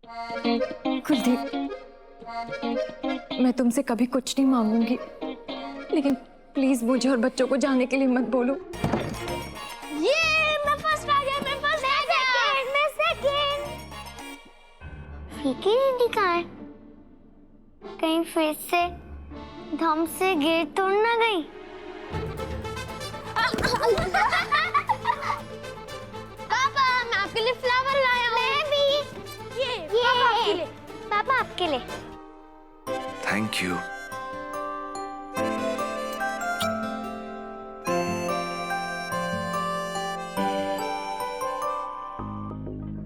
कुलदीप, मैं तुमसे कभी कुछ नहीं मांगूंगी, लेकिन प्लीज मुझे और बच्चों को जाने के लिए मत बोलो। ये मैं फर्स्ट आ गया, मैं फर्स्ट आ गया, मैं सेकंड। फीकी नहीं दिखाए, कहीं फिर से धम से गिर तो ना गई। पापा, मैं आपके लिए फ्लावर लाया हूँ। मैं भी। ये पापा आपके लिए। पापा आपके लिए। Thank you.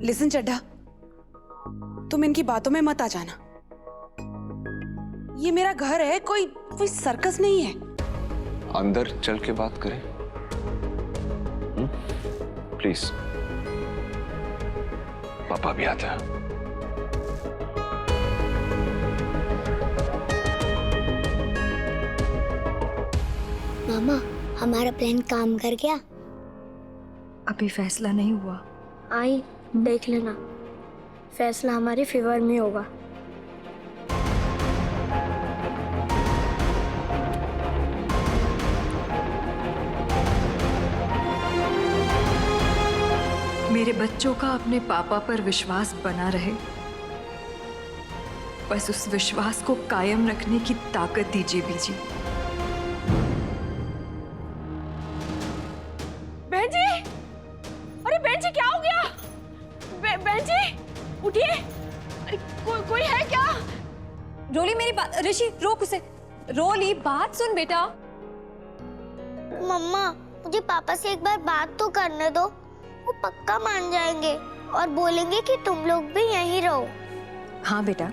लिसन चड्ढा, तुम इनकी बातों में मत आ जाना। ये मेरा घर है, कोई सर्कस नहीं है। अंदर चल के बात करें प्लीज। पापा भी आते हैं। मामा, हमारा प्लान काम कर गया? अभी फैसला नहीं हुआ। आई देख लेना, फैसला हमारे फेवर में होगा। मेरे बच्चों का अपने पापा पर विश्वास बना रहे, बस उस विश्वास को कायम रखने की ताकत दीजिए बीजी। बहन जी, अरे बहन जी क्या हो गया? बहन जी उठिए, अरे कोई है क्या? रोली मेरी बात, ऋषि रोक उसे। रोली बात सुन बेटा। मम्मा, मुझे पापा से एक बार बात तो करने दो, वो पक्का मान जाएंगे और बोलेंगे कि तुम लोग भी यहीं रहो। हाँ बेटा,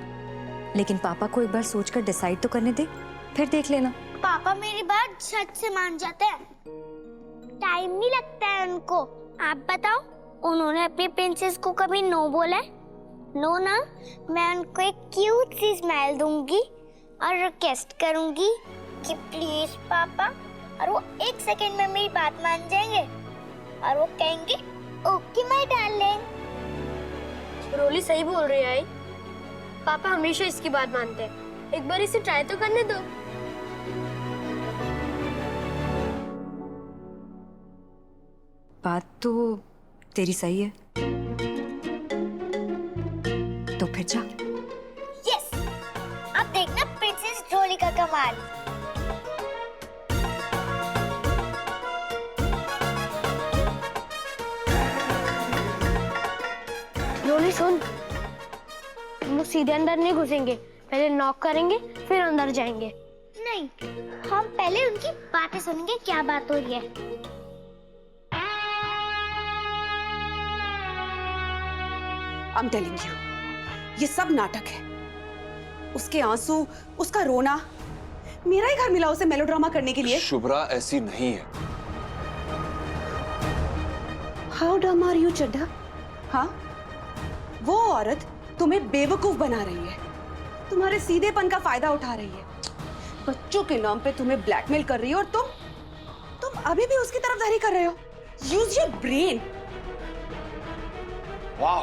लेकिन पापा को एक बार सोचकर डिसाइड तो करने दे, फिर देख लेना। पापा मेरी बात झट से मान जाते हैं, टाइम नहीं लगता है उनको। आप बताओ, उन्होंने अपनी प्रिंसेस को कभी नो बोला है? नो ना। मैं उनको एक क्यूट सी स्माइल दूंगी और रिक्वेस्ट करूंगी कि प्लीज पापा, और वो एक सेकंड में मेरी बात मान जाएंगे और वो कहेंगे ओके माय डार्लिंग। रोली सही बोल रही है। पापा हमेशा इसकी बात मानते हैं, एक बार इसे ट्राई तो करने दो। बात तो तेरी सही है, तो फिर जा। यस, अब देखना प्रिंसेस रोली का कमाल। रोली सुन, हम लोग सीधे अंदर नहीं घुसेंगे, पहले नॉक करेंगे फिर अंदर जाएंगे। नहीं, हम पहले उनकी बातें सुनेंगे, क्या बात हो रही है। I'm telling you, ये सब नाटक है। उसके आंसू, उसका रोना, मेरा ही घर मिला उसे मेलोड्रामा करने के लिए। शुभ्रा ऐसी नहीं है। How dumb are you, Chadha? हाँ, वो औरत तुम्हें बेवकूफ बना रही है, तुम्हारे सीधेपन का फायदा उठा रही है, बच्चों के नाम पे तुम्हें ब्लैकमेल कर रही है, और तुम अभी भी उसकी तरफदारी कर रहे हो। Use your brain. वाह,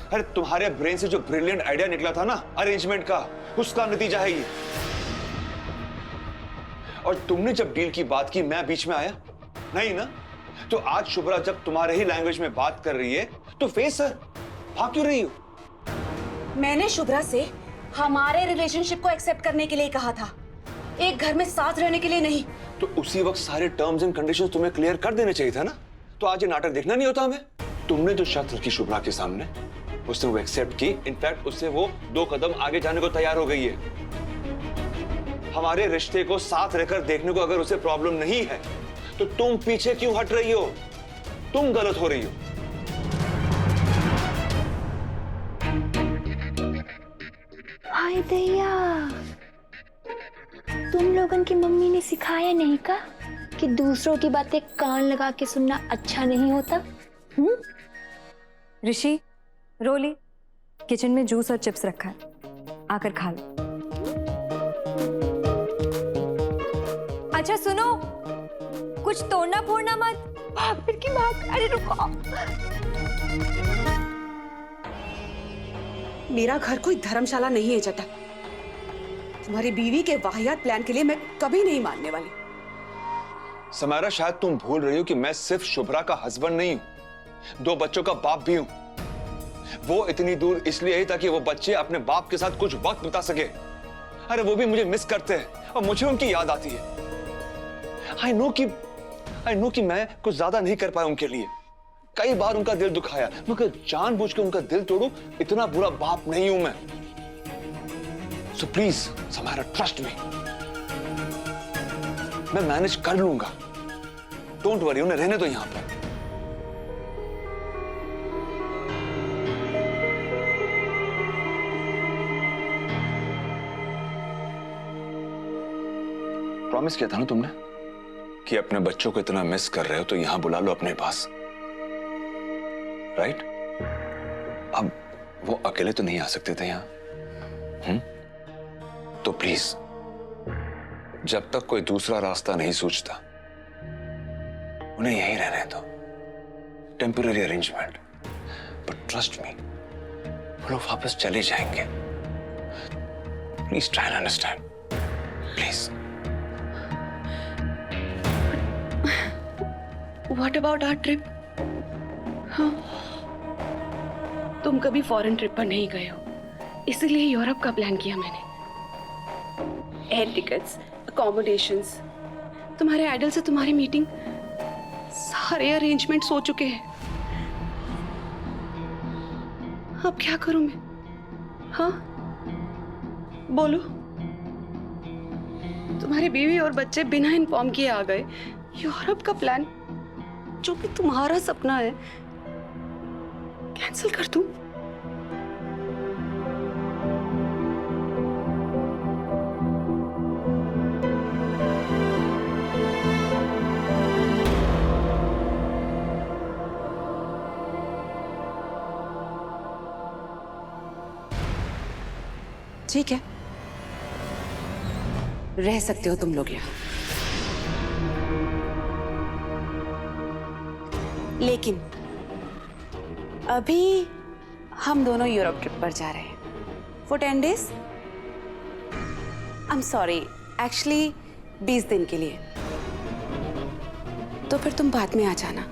अरे तुम्हारे ब्रेन से जो ब्रिलियंट आइडिया निकला था ना अरेंजमेंट का, उसका नतीजा है ये। और तुमने जब डील की बात की, मैं बीच में आया नहीं ना? तो आज शुभ्रा जब तुम्हारे ही लैंग्वेज में बात कर रही है तो फेस सर भाग क्यों रही हो? मैंने शुभ्रा से हमारे रिलेशनशिप को एक्सेप्ट करने के लिए कहा था, एक घर में साथ रहने के लिए नहीं। तो उसी वक्त सारे टर्म्स एंड कंडीशंस तुम्हें क्लियर कर देने चाहिए था ना, तो आज ये नाटक देखना नहीं होता हमें। तुमने जो शर्त रखी शुभ्रा के सामने, उसने वो एक्सेप्ट की। इनफैक्ट उससे वो 2 कदम आगे जाने को तैयार हो गई है। हमारे रिश्ते को साथ रहकर देखने को अगर उसे प्रॉब्लम नहीं है, तो तुम पीछे क्यों हट रही हो? तुम गलत हो रही हो। हाय दैया, तुम लोगों की मम्मी ने सिखाया नहीं का कि दूसरों की बातें कान लगा के सुनना अच्छा नहीं होता? ऋषि, रोली, किचन में जूस और चिप्स रखा है, आकर खा लो। अच्छा सुनो, कुछ तोड़ना फोड़ना मत। फिर की भाग, अरे रुको। मेरा घर कोई धर्मशाला नहीं है चड्ढा। तुम्हारी बीवी के वाहियात प्लान के लिए मैं कभी नहीं मानने वाली। समारा, शायद तुम भूल रही हो कि मैं सिर्फ शुभ्रा का हस्बैंड नहीं हूं, 2 बच्चों का बाप भी हूं। वो इतनी दूर इसलिए आई ताकि वो बच्चे अपने बाप के साथ कुछ वक्त बिता सके। अरे वो भी मुझे मिस करते हैं और मुझे उनकी याद आती है। आई नो कि मैं कुछ ज्यादा नहीं कर पाया उनके लिए, कई बार उनका दिल दुखाया, मगर जानबूझ के उनका दिल तोड़ूं इतना बुरा बाप नहीं हूं मैं। So please Samara, trust me, मैं मैनेज कर लूंगा। डोंट वरी, उन्हें रहने दो यहां पर। प्रॉमिस किया था ना तुमने कि अपने बच्चों को इतना मिस कर रहे हो तो यहां बुला लो अपने पास, राइट? अब वो अकेले तो नहीं आ सकते थे यहां, तो प्लीज जब तक कोई दूसरा रास्ता नहीं सूझता उन्हें यहीं रहने दो। Temporary arrangement, but trust me, वो लोग वापस चले जाएंगे। Please try and understand, please. What about our trip? हाँ, तुम कभी फॉरेन ट्रिप पर नहीं गए हो, इसीलिए यूरोप का प्लान किया मैंने। एयर टिकट्स, अकोमोडेशंस, तुम्हारे आइडल से तुम्हारी मीटिंग, सारे अरेंजमेंट्स हो चुके हैं। अब क्या करूं मैं? हाँ, बोलो। तुम्हारी बीवी और बच्चे बिना इन्फॉर्म किए आ गए। यूरोप का प्लान, जो कि तुम्हारा सपना है, कैंसिल कर दूं? ठीक है, रह सकते हो तुम लोग यहाँ, लेकिन अभी हम दोनों यूरोप ट्रिप पर जा रहे हैं for 10 days। I am sorry, actually 20 दिन के लिए। तो फिर तुम बाद में आ जाना।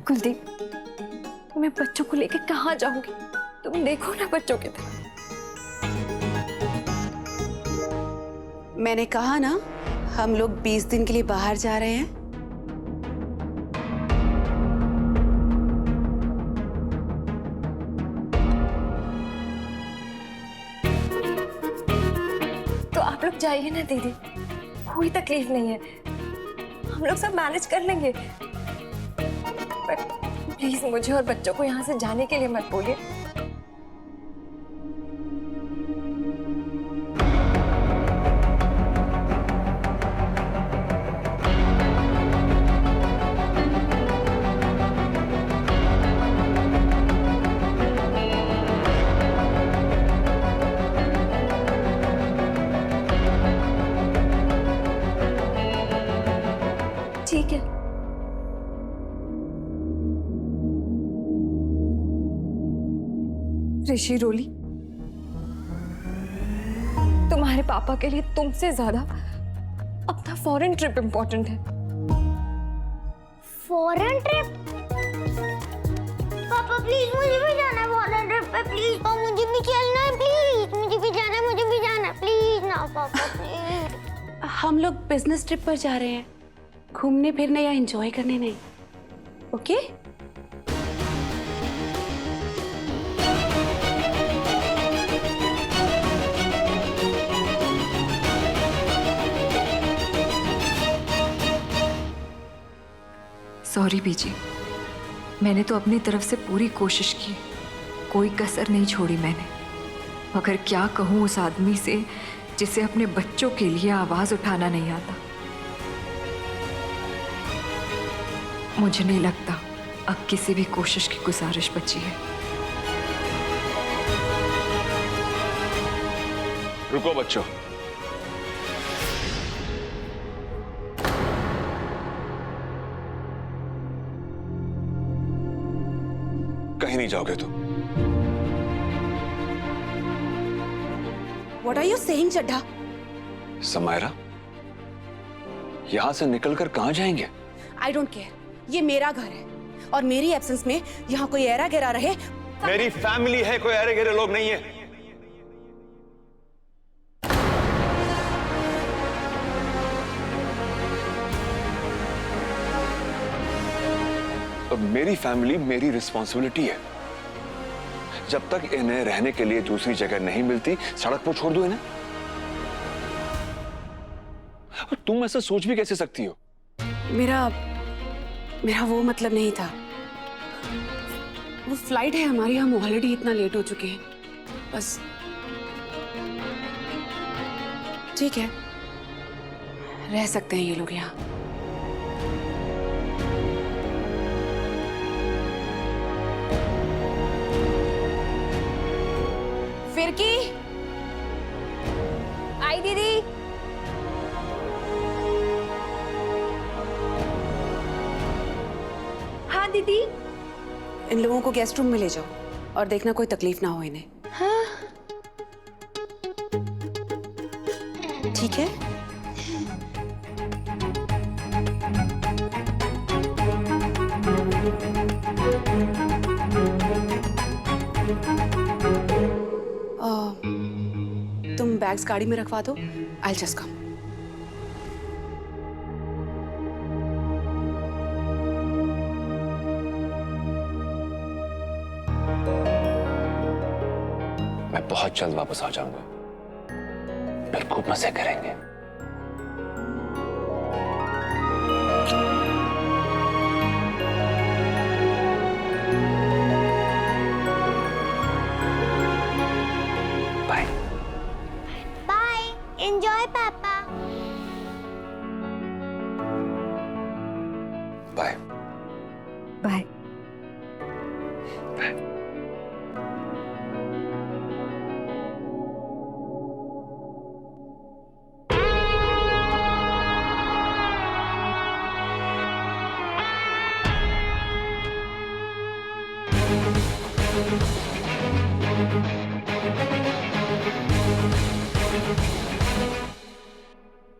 कुलदीप, मैं बच्चों को लेके कहाँ जाऊंगी? तुम देखो ना बच्चों की तरफ। मैंने कहा ना, हम लोग 20 दिन के लिए बाहर जा रहे हैं। तो आप लोग जाइए ना दीदी, कोई तकलीफ नहीं है, हम लोग सब मैनेज कर लेंगे। बट प्लीज मुझे और बच्चों को यहाँ से जाने के लिए मत बोलिए। ठीक है, ऋषि रोली, तुम्हारे पापा के लिए तुमसे ज्यादा अपना फॉरेन ट्रिप इंपॉर्टेंट है। Foreign trip? पापा प्लीज मुझे भी जाना है फॉरेन ट्रिप पे, प्लीज। और मुझे भी चलना है, प्लीज। मुझे भी जाना है, मुझे भी जाना है, प्लीज ना पापा, प्लीज। हम लोग बिजनेस ट्रिप पर जा रहे हैं, घूमने फिरने या एंजॉय करने नहीं। ओके? सॉरी बीजी, मैंने तो अपनी तरफ से पूरी कोशिश की, कोई कसर नहीं छोड़ी मैंने। मगर क्या कहूँ उस आदमी से जिसे अपने बच्चों के लिए आवाज उठाना नहीं आता। मुझे नहीं लगता अब किसी भी कोशिश की गुजारिश बची है। रुको बच्चों, कहीं नहीं जाओगे तुम। What are you saying, Chadha? Samaira, यहां से निकलकर कहां जाएंगे? I don't care. ये मेरा घर है और मेरी एब्सेंस में यहाँ कोई ऐरा गैरा रहे। मेरी फैमिली है, कोई अरे गहरे लोग नहीं है। अब मेरी फैमिली मेरी रिस्पॉन्सिबिलिटी है। जब तक इन्हें रहने के लिए दूसरी जगह नहीं मिलती, सड़क पर छोड़ दो इन्हें। और तुम ऐसा सोच भी कैसे सकती हो? मेरा वो मतलब नहीं था। वो फ्लाइट है हमारी, हम ऑलरेडी इतना लेट हो चुके हैं। बस ठीक है, रह सकते हैं ये लोग यहाँ। फिरकी आई दीदी। हाँ दीदी। इन लोगों को गेस्ट रूम में ले जाओ और देखना कोई तकलीफ ना हो इन्हें। हाँ। ठीक है। तुम बैग्स गाड़ी में रखवा दो। I'll just come. मैं बहुत जल्द वापस आ जाऊंगा। फिर खूब मजे करेंगे। बाय। बाय, एंजॉय पापा। Bye. Bye.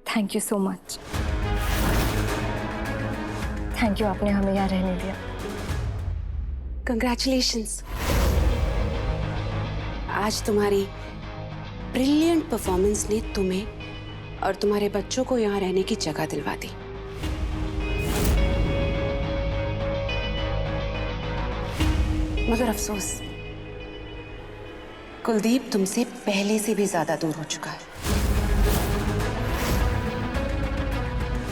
Thank you so much. Thank you, आपने हमें यहाँ रहने दिया। कंग्रेचुलेशंस। आज तुम्हारी ब्रिलियंट परफॉर्मेंस ने तुम्हें और तुम्हारे बच्चों को यहाँ रहने की जगह दिलवा दी। मगर अफसोस, कुलदीप तुमसे पहले से भी ज्यादा दूर हो चुका है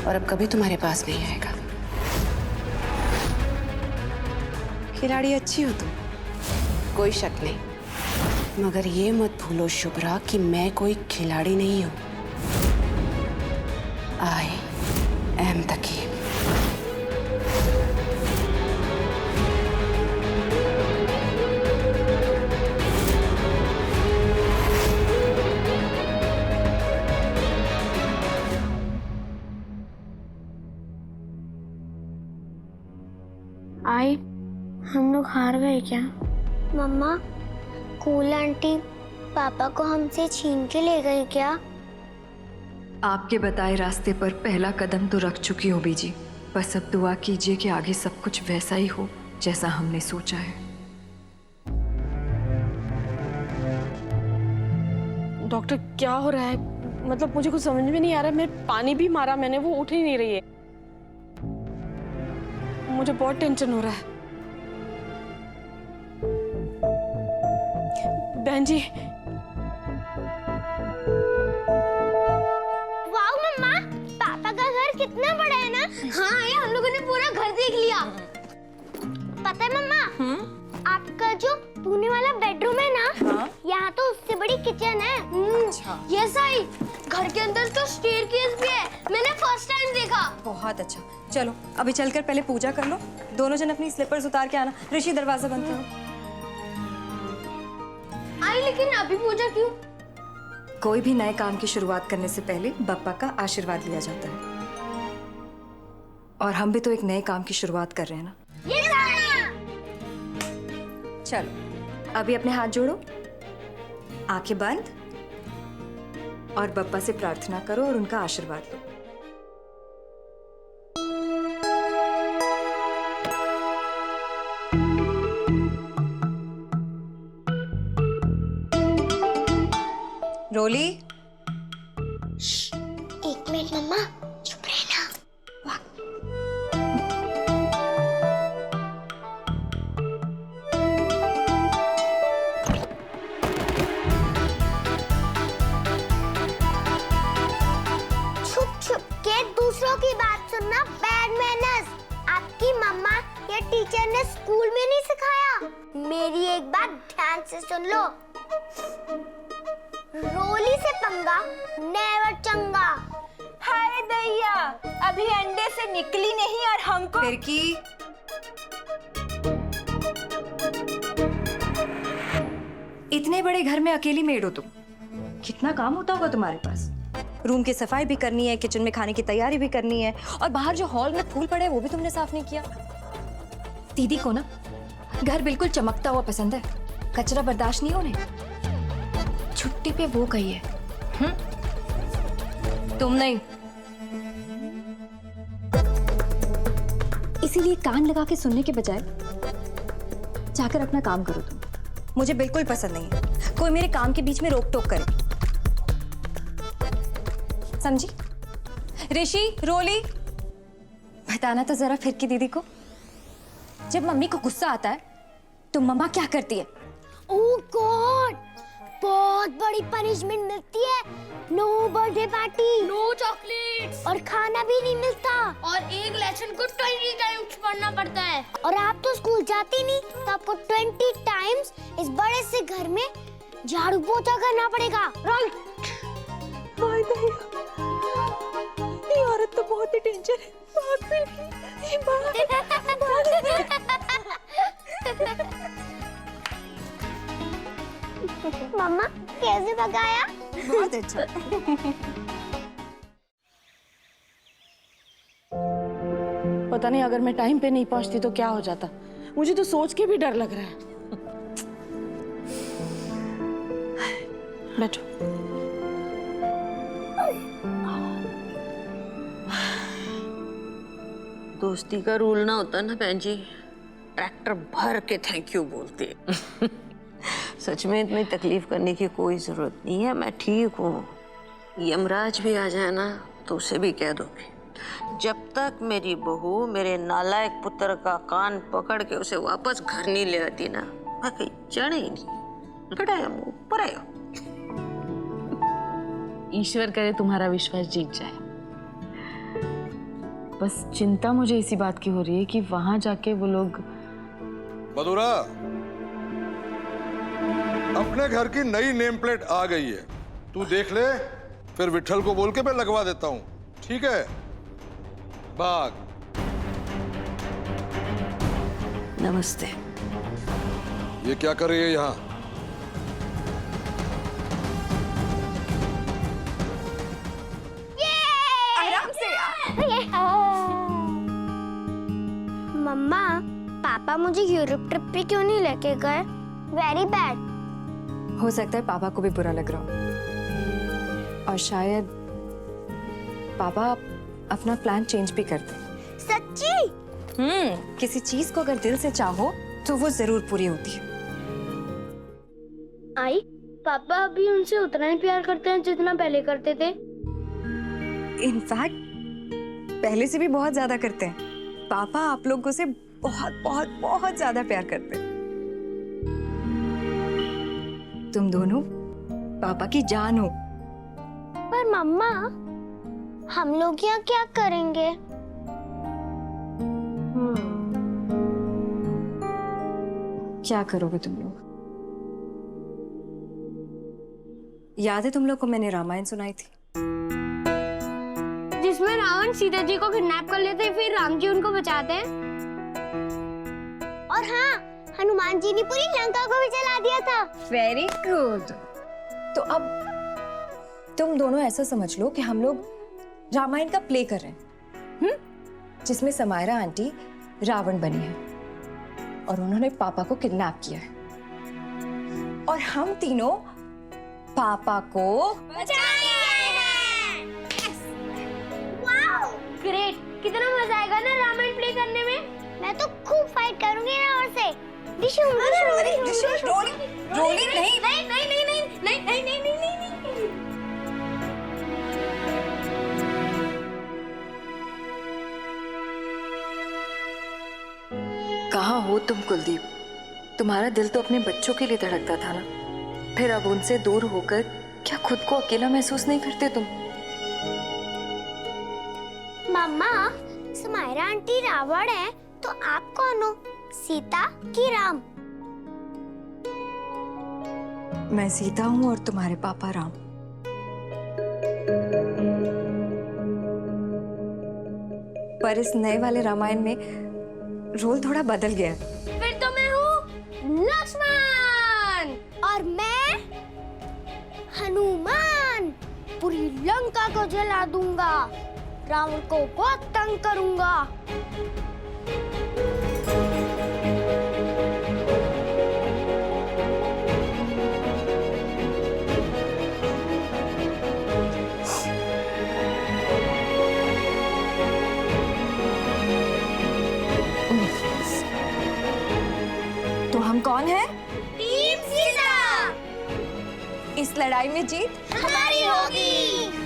और अब कभी तुम्हारे पास नहीं आएगा। खिलाड़ी अच्छी हो तुम, कोई शक नहीं, मगर ये मत भूलो शुभ्रा कि मैं कोई खिलाड़ी नहीं हूं। I am the game. I, हम लोग हार गए क्या? मम्मा, कूल आंटी पापा को हमसे छीन के ले गई क्या? आपके बताए रास्ते पर पहला कदम तो रख चुकी हो बीजी। बस अब दुआ कीजिए कि आगे सब कुछ वैसा ही हो जैसा हमने सोचा है। डॉक्टर क्या हो रहा है? मतलब मुझे कुछ समझ में नहीं आ रहा है। मैं पानी भी मारा मैंने, वो उठ ही नहीं रही है। मुझे बहुत टेंशन हो रहा है। बहन जी। वाओ मम्मा, पापा का घर कितना बड़ा है ना? हाँ, ये हम लोगों ने पूरा घर देख लिया। पता है मम्मा, आपका जो धोने वाला बेडरूम है ना, हाँ? यहाँ तो उससे बड़ी किचन है। अच्छा। यस आई, घर के अंदर तो स्टेयरकेस भी है। मैंने फर्स्ट टाइम देखा। बहुत अच्छा, चलो अभी चलकर पहले पूजा कर लो। दोनों जन अपनी स्लीपर्स उतार के आना। ऋषि, दरवाजा बंद करो। आई, लेकिन अभी पूजा क्यों? कोई भी नए काम की शुरुआत करने से पहले बप्पा का आशीर्वाद लिया जाता है, और हम भी तो एक नए काम की शुरुआत कर रहे हैं ना। ये चलो अभी अपने हाथ जोड़ो, आंखें बंद और बप्पा से प्रार्थना करो और उनका आशीर्वाद लो। रोली, एक मिनट मम्मा, चुप रहना। छुप छुप के दूसरों की बात सुनना बैड मैनर्स। आपकी मम्मा या टीचर ने स्कूल में नहीं सिखाया। मेरी एक बात ध्यान से सुन लो, रोली से पंगा नेवर चंगा। हाय दैया, अभी अंडे से निकली नहीं और हमको फिर की इतने बड़े घर में अकेली मेड हो तुम, कितना काम होता होगा तुम्हारे पास। रूम की सफाई भी करनी है, किचन में खाने की तैयारी भी करनी है, और बाहर जो हॉल में फूल पड़े हैं वो भी तुमने साफ नहीं किया। दीदी को ना घर बिल्कुल चमकता हुआ पसंद है, कचरा बर्दाश्त नहीं होने। छुट्टी पे वो गई है। तुम नहीं। इसीलिए कान लगा के सुनने के बजाय जाकर अपना काम करो तुम। मुझे बिल्कुल पसंद नहीं है कोई मेरे काम के बीच में रोक टोक करे, समझी? ऋषि, रोली, बताना तो जरा फिर की दीदी को, जब मम्मी को गुस्सा आता है तो मम्मा क्या करती है? ओह गॉड, बहुत बड़ी पनिशमेंट मिलती है। No birthday party, no chocolates, और खाना भी नहीं मिलता, और एक लेसन को 20 टाइम्स पढ़ना पड़ता है। और आप तो स्कूल जाती नहीं, तो आपको 20 टाइम्स इस बड़े से घर में झाड़ू पोछा करना पड़ेगा। राइट? ये औरत तो बहुत ही डेंजर है। मम्मा कैसे भगाया? बहुत अच्छा। पता नहीं अगर मैं टाइम पे नहीं पहुंचती तो क्या हो जाता। मुझे तो सोच के भी डर लग रहा है। बैठो। दोस्ती का रूल ना होता ना बहन जी, ट्रैक्टर भर के थैंक यू बोलते। सच में इतनी तकलीफ करने की कोई जरूरत नहीं है, मैं ठीक हूँ। यमराज भी आ जाए ना तो उसे भी कह दोगे, जब तक मेरी बहू मेरे नालायक पुत्र का कान पकड़ के उसे वापस घर नहीं ले आती ना, मैं कहीं चढ़े ही नहीं। बढ़ाया मुँह ऊपर आया। ईश्वर करे तुम्हारा विश्वास जीत जाए। बस चिंता मुझे इसी बात की हो रही है कि वहां जाके वो लोग। मधुरा, अपने घर की नई नेम प्लेट आ गई है, तू देख ले, फिर विट्ठल को बोल के मैं लगवा देता हूँ, ठीक है? भाग। नमस्ते। ये क्या कर रही है यहाँ? आराम से मम्मा, पापा मुझे यूरोप ट्रिप पे क्यों नहीं लेके गए? Very bad. हो सकता है पापा को भी बुरा लग रहा हो, और शायद पापा अपना प्लान चेंज भी कर दे। सच्ची? किसी चीज को अगर दिल से चाहो तो वो जरूर पूरी होती है। आई, पापा अभी उनसे उतना ही प्यार करते हैं जितना पहले करते थे। इनफैक्ट पहले से भी बहुत ज्यादा करते हैं। पापा आप लोगों से बहुत बहुत बहुत ज्यादा प्यार करते हैं। तुम दोनों पापा की जान हो। पर मम्मा, हम लोग यहाँ क्या करेंगे? क्या करोगे तुम लोग? याद है तुम लोग को मैंने रामायण सुनाई थी? जिसमें रावण सीता जी को किडनैप कर लेते, फिर राम जी उनको बचाते हैं। और हाँ, हनुमान जी ने पूरी लंका को भी जला दिया था। Very good. तो अब तुम दोनों ऐसा समझ लो कि हम लोग रामायण का प्ले कर रहे हैं, जिसमें समायरा आंटी रावण बनी है और उन्होंने पापा को किडनैप किया है। और हम तीनों पापा को ग्रेट, कितना मजा आएगा ना रामायण प्ले करने में। मैं तो खूब फाइट करूंगी रावण से। डिशुम रोली नहीं कहाँ हो तुम कुलदीप? तुम्हारा दिल तो अपने बच्चों के लिए धड़कता था ना, फिर अब उनसे दूर होकर क्या खुद को अकेला महसूस नहीं करते तुम? मम्मा, सुमायरा आंटी रावण है तो आप कौन हो, सीता की राम? मैं सीता हूँ और तुम्हारे पापा राम। पर इस नए वाले रामायण में रोल थोड़ा बदल गया है। फिर तो मैं हूँ लक्ष्मण और मैं हनुमान। पूरी लंका को जला दूंगा, रावण को बहुत तंग करूंगा। तो हम कौन हैं? टीम सीता। इस लड़ाई में जीत हमारी होगी।